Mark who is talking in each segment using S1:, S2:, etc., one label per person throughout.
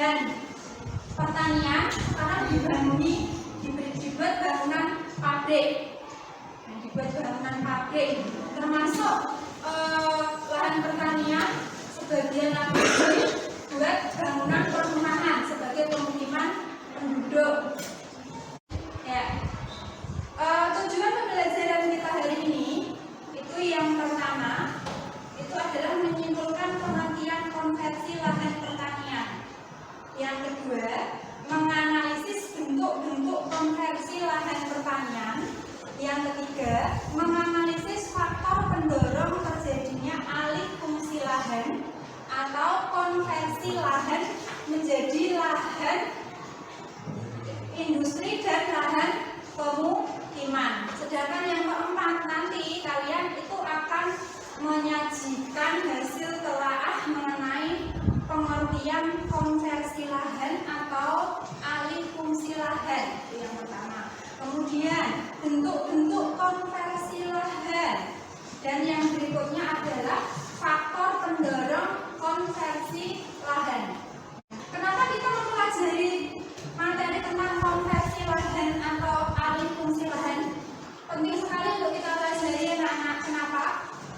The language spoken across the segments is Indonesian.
S1: bagian pertanian karena dibuat bangunan pabrik. Nah, dibuat bangunan pabrik termasuk lahan pertanian sebagian lagi buat bangunan perumahan sebagai pemukiman penduduk. Ya. Tujuan pembelajaran kita hari ini itu yang pertama itu adalah menyimpulkan pengertian konversi lahan pertanian. Yang kedua, menganalisis bentuk-bentuk konversi lahan pertanian. Yang ketiga, menganalisis faktor pendorong terjadinya alih fungsi lahan atau konversi lahan menjadi lahan industri dan lahan pemukiman. Sedangkan yang keempat, nanti kalian itu akan menyajikan hasil telaah mengenai pengertian konversi lahan atau alih fungsi lahan. Itu yang pertama. Kemudian bentuk-bentuk konversi lahan. Dan yang berikutnya adalah faktor pendorong konversi lahan. Kenapa kita mempelajari materi tentang konversi lahan atau alih fungsi lahan? Penting sekali untuk kita pelajari anak-anak. Kenapa?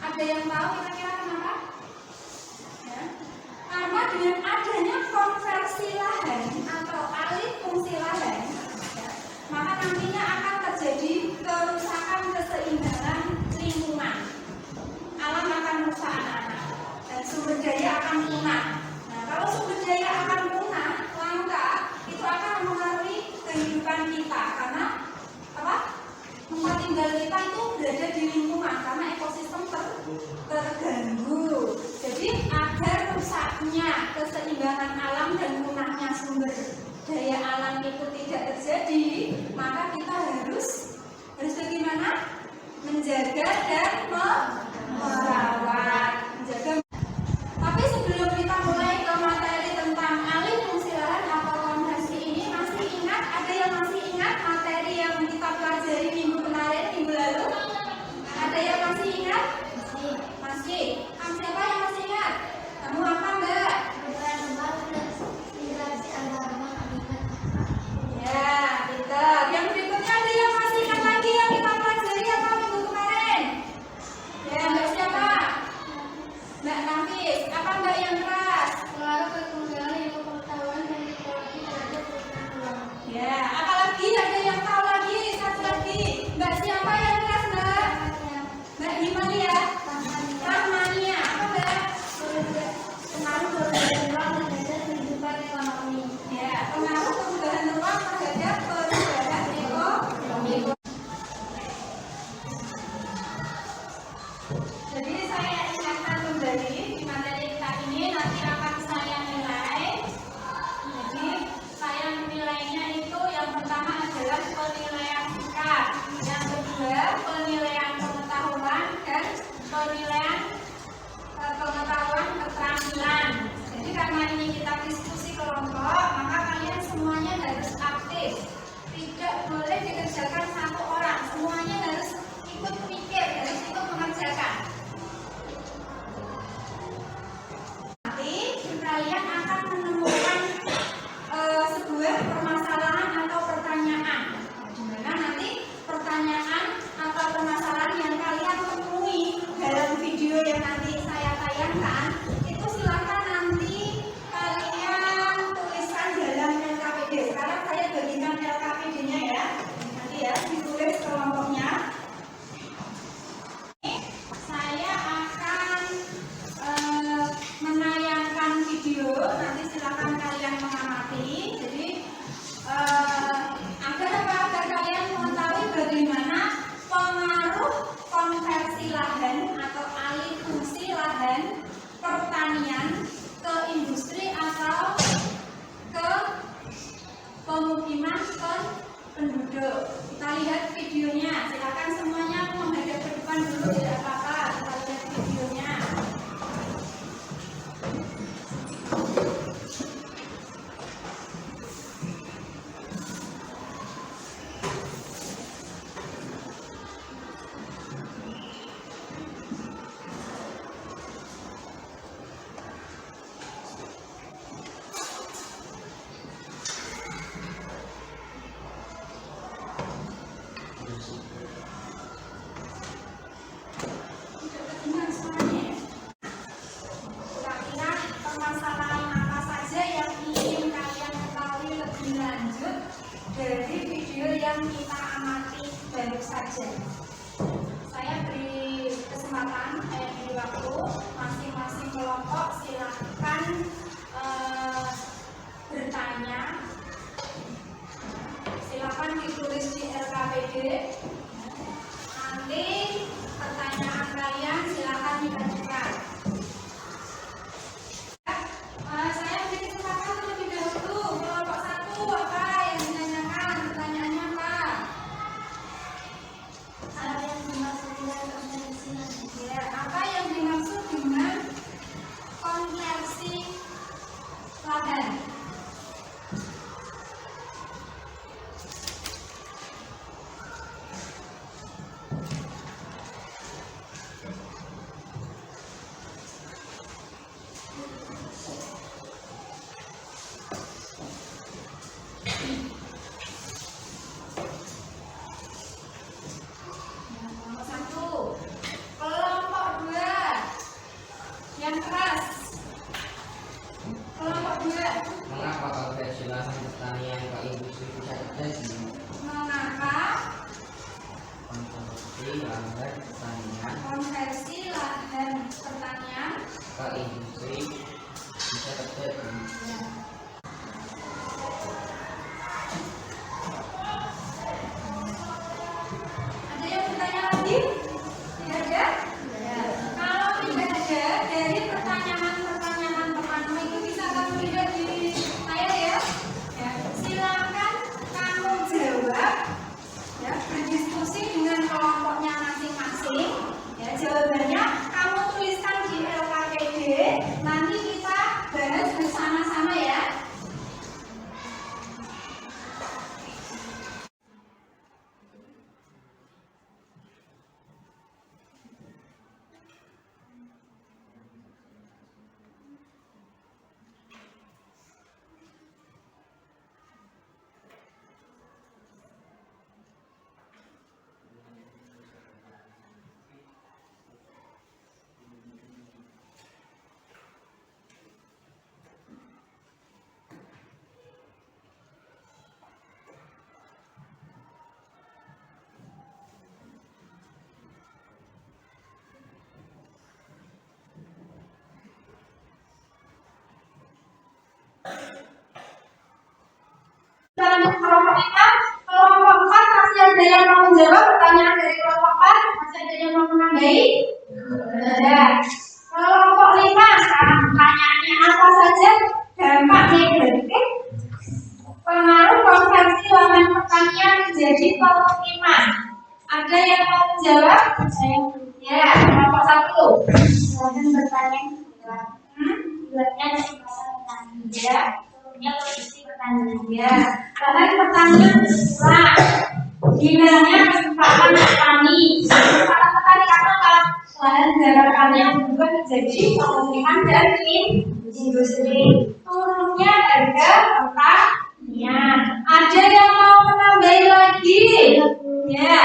S1: Ada yang tahu kira-kira kenapa? Ya. Karena dengan adanya konversi lahan atau alih fungsi lahan, ya, maka nantinya akan terjadi kerusakan keseimbangan lingkungan. Alam akan rusak anak-anak dan sumber daya akan punah. Nah, kalau sumber daya akan punah, langka, itu akan mempengaruhi kehidupan kita karena apa? Tempat tinggal kita itu berada di lingkungan karena ekosistem terganggu. Jadi agar rusaknya keseimbangan alam dan punahnya sumber daya alam itu tidak terjadi, maka kita harus bagaimana? Menjaga dan merawat. Tapi sebelum kita mulai ke materi tentang alih fungsi lahan atau konversi ini, masih ingat? Ada yang masih ingat materi yang kita pelajari minggu kemarin, minggu lalu? Ada yang masih ingat? Masih. Siapa yang masih ingat? Kamu apa Mbak? Ya, pintar. Yang berikutnya ada yang masih ingat lagi yang kita pelajari apa minggu kemarin? Ya, Mbak siapa? Mbak Nafis. Apa Mbak yang keras?
S2: Pengaruh perkembangan ilmu pengetahuan dan teknologi terhadap perubahan.
S1: Ya, apa lagi? Ada yang tahu lagi? Satu lagi. Mbak siapa yang keras Mbak? Mbak Himalia. Rahmania. Apa Mbak?
S2: Pengaruh perubahan ruang terhadap kehidupan ekonomi.
S1: Ya, pengaruh perubahan ruang terhadap perubahan ekonomi. Jadi saya ingatkan kembali di materi kita ini nanti akan saya nilai. Jadi saya menilainya itu yang pertama adalah penilaian sikap, yang kedua penilaian pengetahuan dan penilaian pengetahuan keterampilan. Jadi karena ini kita diskusi kelompok, maka kalian semuanya harus aktif. Tidak boleh dikerjakan satu orang, semuanya harus ikut mikir, harus ikut mengerjakan. Nanti kalian akan menemukan sebuah permasalahan atau pertanyaan. Di mana nanti pertanyaan atau permasalahan yang kalian temui dalam video yang nanti saya tayangkan, itu silakan nanti kalian tuliskan dalam LKPD. Sekarang saya bagikan LKPD-nya ya. Nanti ya ditulis kelompoknya. Saya aja. Saya beri kesempatan, beri waktu masing-masing kelompok silahkan bertanya. Silahkan ditulis di LKPD. Nanti pertanyaan kalian silahkan diajukan. Saya beri kesempatan terlebih dahulu. Kelompok 1 apa yang ditanyakan? Pertanyaannya apa?
S2: Apa yang dimaksud dengan konversi?
S1: Ya, apa yang dimaksud dengan konversi lahan? Kelompok 1. Kelompok 2 yang keras. Kelompok 2.
S3: Mengapa konversi lahan pertanian ke industri bisa terjadi?
S1: Mengapa
S3: Konversi lahan pertanian
S1: konversi lahan pertanian
S3: ke industri bisa terjadi?
S1: ada yang bertanya lagi? Tidak ada? Kalau tidak ada, dari pertanyaan-pertanyaan pertama itu bisa kamu lihat di layar ya. Ya, silakan kamu jawab, ya, berdiskusi dengan kelompoknya masing-masing. Ya, jawabannya kamu tuliskan di LKPD. Nanti kita bahas bersama-sama ya. Dan kelompok 5, kelompok 4 masih ada yang mau menjawab pertanyaan dari kelompok 4? Masih ada yang mau menambahi? Ada. Kelompok 5 sekarang pertanyaannya apa saja dampak negatif pengaruh konversi lahan pertanian menjadi pemukiman? Ada yang mau menjawab?
S2: Saya
S1: Ya, kelompok 1.
S2: lahan pertanian buatnya kesempatan petani.
S1: Ya.
S2: Turunnya kondisi pertanian.
S1: Ya, lahan pertanian lah. Hilangnya kesempatan petani. Kesempatan petani apa? Lahan garapannya yang berubah menjadi pemukiman dan industri. Turunnya harga pertanian. Ada yang mau menambahi lagi? Ya.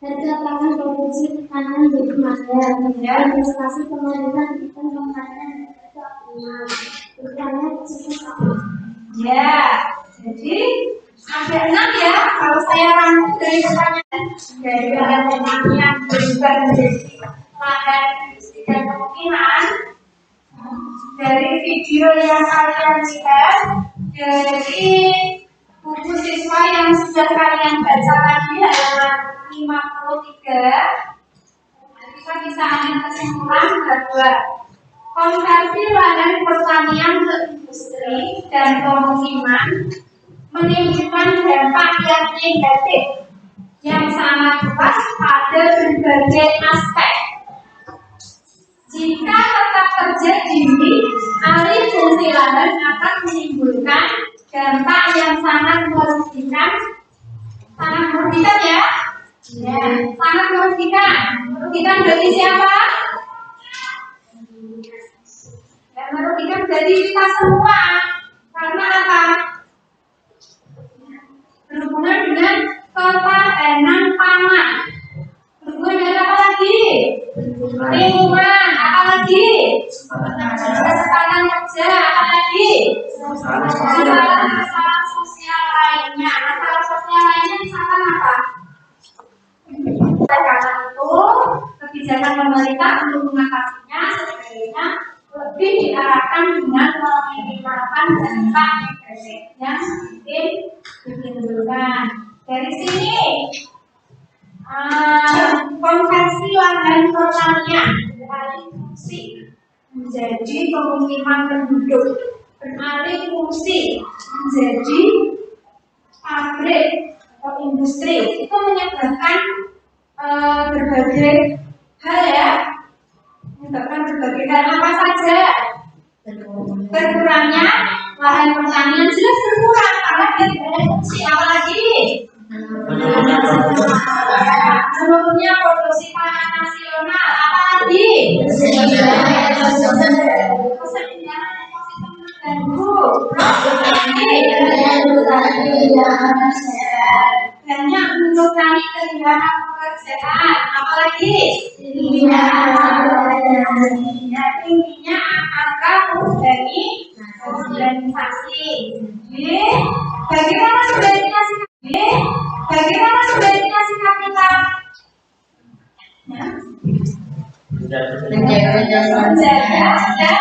S2: Harga pangan produksi pertanian jadi mahal.
S1: Ya.
S2: Investasi pemerintah bukan pembangunan itu optimal. Utamanya khususnya sama.
S1: Ya. Jadi ada 6 ya. Kalau saya rangkum dari pertanyaan dari lahan pertanian berubah menjadi lahan industri dan pemukiman, dari video yang kalian lihat, dari buku siswa yang sudah kalian baca tadi halaman 53, kita bisa ambil kesimpulan bahwa konversi lahan pertanian ke industri dan pemukiman menimbulkan dampak yang negatif yang sangat luas pada berbagai aspek. Jika tetap terjadi, alih fungsi lahan akan menimbulkan dampak yang sangat merugikan. Sangat merugikan ya? Ya, sangat merugikan. Merugikan bagi siapa? Dan merugikan bagi kita semua. Karena apa? Berhubungan dengan ketahanan pangan. Berhubungan dengan apa lagi? Lingkungan, apa lagi? Kesempatan kerja, apa lagi? Masalah sosial lainnya. Masalah sosial lainnya misalkan apa? Karena itu, kebijakan pemerintah untuk mengatasinya sebenarnya lebih diarahkan dengan meminimalkan dampak negatif yang mungkin ditimbulkan. Dari sini, konversi lahan pertanian beralih fungsi menjadi pemukiman penduduk, beralih fungsi menjadi pabrik atau industri, itu menyebabkan berbagai hal ya, menyebabkan berbagai hal apa saja. Berkurangnya lahan pertanian jelas berkurang karena dia tidak ada fungsi, apalagi menurunnya produksi pangan nasional, apalagi kesenjangan ekosistem terganggu, banyak mengurangi kehilangan pekerjaan, apalagi tingginya angka organisasi. Bagaimana sebaiknya sikap kita? Menjaga dan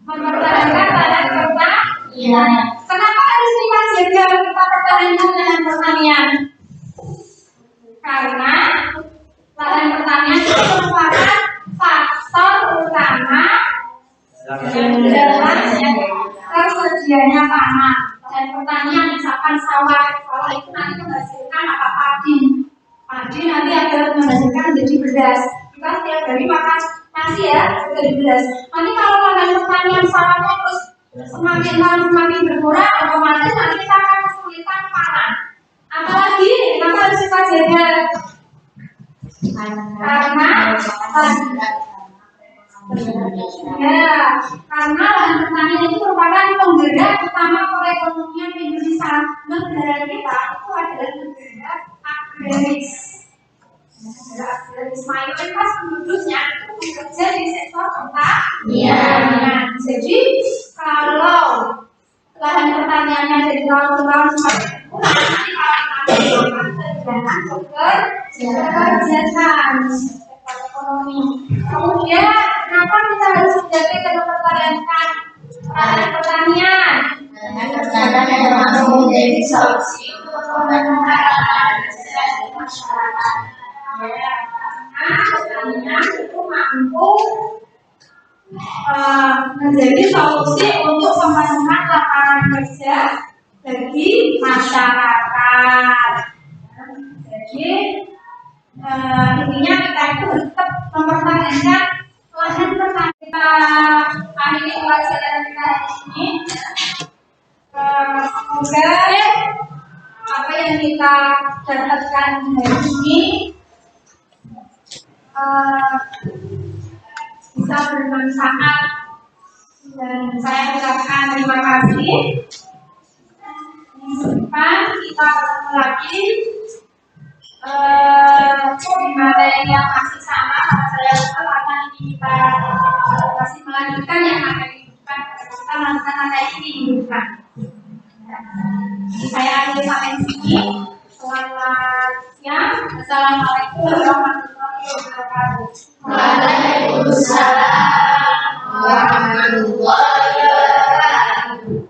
S1: mempertahankan lahan pertanian. Kenapa harus kita jaga, kita pertahankan lahan pertanian? Karena lahan pertanian itu merupakan faktor utama dalam tersedianya tanah. Lahan pertanian misalkan sawah itu nanti menghasilkan apa? Padi nanti akan menghasilkan menjadi beras. Kita setiap hari makan nasi ya dari beras. Nanti kalau lahan pertanian sawahnya terus semakin lama semakin berkurang, otomatis nanti kita akan kesulitan pangan. Apalagi kenapa harus kita jaga? Karena lahan pertanian itu merupakan penggerak utama perekonomian Indonesia. Negara kita itu adalah negara agraris. Negara agraris, mayoritas penduduknya itu bekerja di sektor pertanian. Jadi kalau lahan pertaniannya dari tahun-tahun semakin kurang, nanti kalau kita akan pekerjaan ekonomi. Kemudian kenapa kita harus menjaga dan mempertahankan lahan pertanian? Pertanian mampu menjadi solusi untuk pembangunan masyarakat. Karena pertanian itu mampu menjadi solusi untuk pembangunan lapangan kerja bagi masyarakat. Jadi intinya kita itu tetap mempertahankan lahan pertanian. Kita akhiri pelajaran kita hari ini. Semoga apa yang kita dapatkan hari ini bisa bermanfaat, dan saya ucapkan terima kasih. Minggu depan kita ketemu lagi di materi yang masih sama. Saya lupa karena ini kita masih melanjutkan yang materi depan. Kita melanjutkan materi ini minggu depan. Saya akhiri sampai sini. Selamat siang. Assalamualaikum warahmatullahi wabarakatuh.
S2: Waalaikumsalam warahmatullahi wabarakatuh.